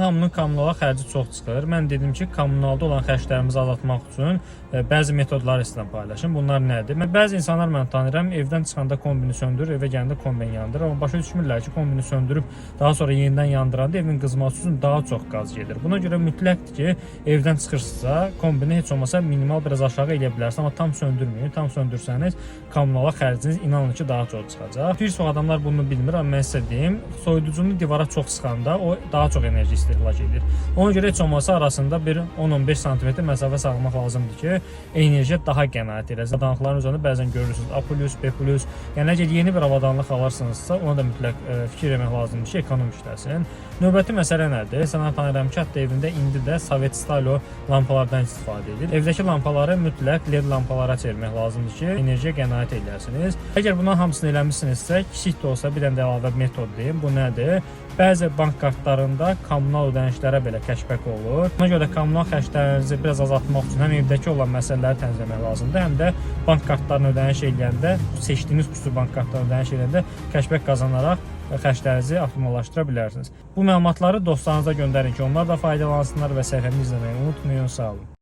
hamının kommunala xərci çox çıxır. Mən dedim ki, kommunalda olan xərclərimizi azaltmaq üçün bəzi metodları sizlə paylaşım. Bunlar nədir? Bəzi insanlar mən tanıyıram, evdən çıxanda kombini söndürür, evə gələndə kombini yandırır. Amma başa düşmürlər ki, kombini söndürüb daha sonra yenidən yandıranda evin qızması üçün daha çox qaz gedir. Buna görə mütləqdir ki, evdən çıxırsınızsa, kombini heç olmasa minimal biraz aşağı eləyə bilərsiniz, amma tam söndürməyin. Tam söndürsəniz, kommunala xərciniz inanın ki, daha çox çıxacaq. Bir çox adamlar bunu bilmir, amma mən sizə deyim, soyuducunu divara çox sıxanda o daha çox enerji istehlak edir. Ona görə heç olmasa arasında bir 10-15 sm məsafə saxlamaq lazımdır ki, enerji daha qənaət eləsin. Avadanlıqların üzərində bəzən görürsünüz A+, B+. Yəni əgər yeni bir avadanlıq alarsınızsa, ona da mütləq fikir etmək lazımdır ki, ekonom işləsin. Növbəti məsələ nədir? Sənə tanıyıram ki, hətta evində indi də Sovet stilo lampalardan istifadə edir. Evdəki lampaları mütləq LED lampalara çevirmək lazımdır ki, enerjiyə qənaət edəsiniz. Əgər bunların hamısını eləmişsinizsə, kiçik də olsa bir dənə də əlavə metod deyim. Bu nədir? Bəzi bank kartlarında kommunal ödənişlərə belə kəşbək olur. Buna görə də kommunal xərclərinizi biraz azaltmaq üçün həm evdəki olan məsələləri tənzimləmək lazımdır, həm də bank kartlarını ödəniş edəndə, seçdiyiniz xüsusi bank kartlarını ödəniş edəndə kəşbək qazanaraq xərclərinizi optimallaşdıra bilərsiniz. Bu məlumatları dostlarınıza göndərin ki, onlar da faydalansınlar və səhifəmi izləməyi unutmayın. Sağ olun.